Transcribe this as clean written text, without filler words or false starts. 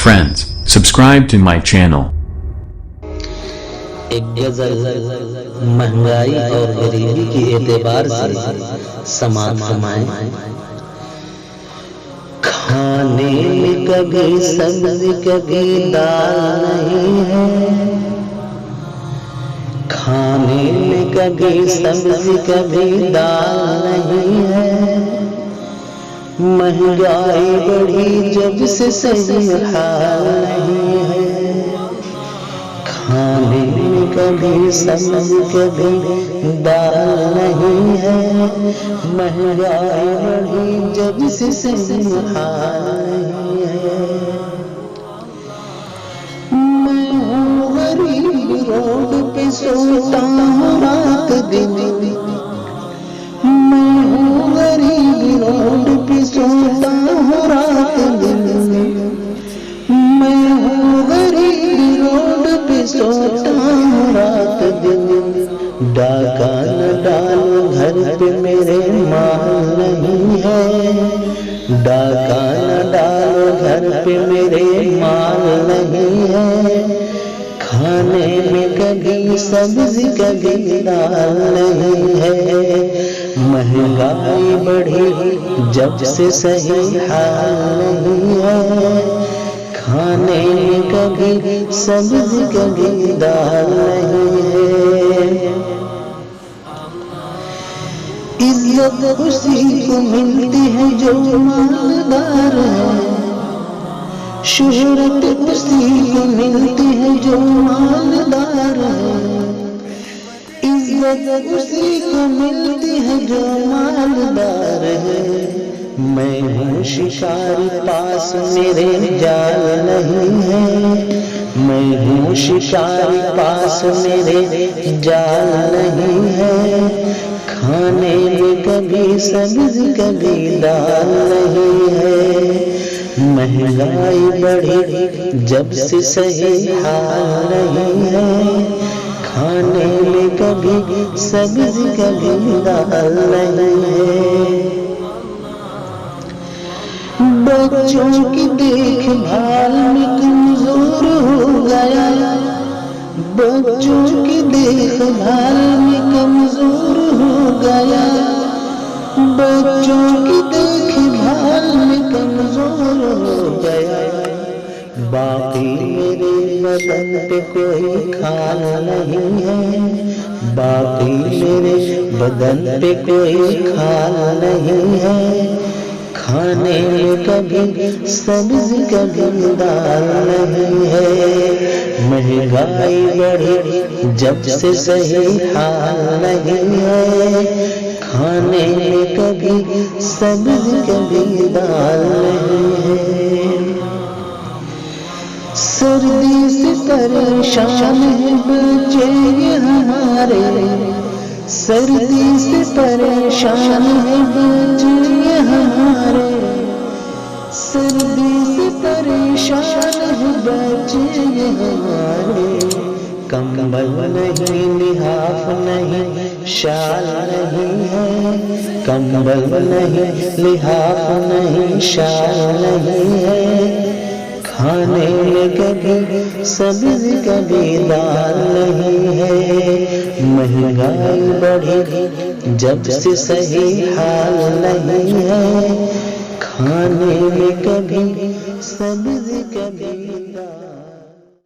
Friends, subscribe to my channel. ایک غزل مہنگائی اور غریبی کے اعتبار سے سماعت فرمائیں۔ کھانے میں کبھی سبزی کبھی دال نہیں ہے، کھانے میں کبھی سبزی کبھی دال نہیں ہے، مہنگائی بڑھی جب سے صحیح حال نہیں ہے، کھانے میں کبھی سبزی کبھی دال نہیں ہے، مہنگائی بڑھی جب سے صحیح حال نہیں ہے۔ میں ہوں غریب روڈ پہ سوتا ہوں رات دن، میں ہوں غریب روڈ پہ سوتا ہوں رات دن، میں ہوں غریب روڈ پہ سوتا ہوں رات دن، ڈاکہ نہ ڈالو گھر پہ میرے مال نہیں ہے، ڈاکہ نہ ڈالو گھر پہ میرے مال نہیں ہے، کھانے میں کبھی سبزی کبھی دال نہیں ہے، مہنگائی بڑھی جب سے صحیح حال نہیں ہے، کھانے میں کبھی سبزی کبھی دال نہیں ہے۔ عزت اسی کو ملتی ہے جو مالدار ہے، شہرت اسی کو ملتی ہے جو مالدار ہے، عزت اسی کو ملتی ہے جو مالدار ہے، میں ہوں شکاری پاس میرے جال نہیں ہے، میں ہوں شکاری پاس میرے جال نہیں ہے، کھانے میں کبھی سبزی کبھی دال نہیں ہے، مہنگائی بڑھی جب سے صحیح حال نہیں ہے، کھانے میں کبھی سبزی کبھی دال نہیں ہے۔ بچوں کی دیکھ بھال میں کمزور ہو گیا، بچوں کی دیکھ بھال میں کمزور ہو گیا، بچوں کی دیکھ بھال میں کمزور ہو گیا، باقی میرے بدن پہ کوئی کھال نہیں ہے، باقی میرے بدن پہ کوئی کھال نہیں ہے، کھانے میں کبھی سبزی کبھی دال نہیں ہے، مہنگائی بڑھی جب سے صحیح حال نہیں ہے، کھانے میں کبھی سبزی کبھی دال نہیں ہے۔ سردی سے پریشان ہیں بچے ہمارے، سردی سے پریشان ہیں بچے ہمارے، سردی سے پریشان ہیں بچے ہمارے، کمبل نہیں لحاف نہیں شال نہیں ہے، کمبل نہیں لحاف نہیں شال نہیں ہے، کھانے میں کبھی سبزی کبھی دال نہیں ہے، مہنگائی بڑھی جب سے صحیح حال نہیں ہے، کھانے میں کبھی سبزی کبھی دال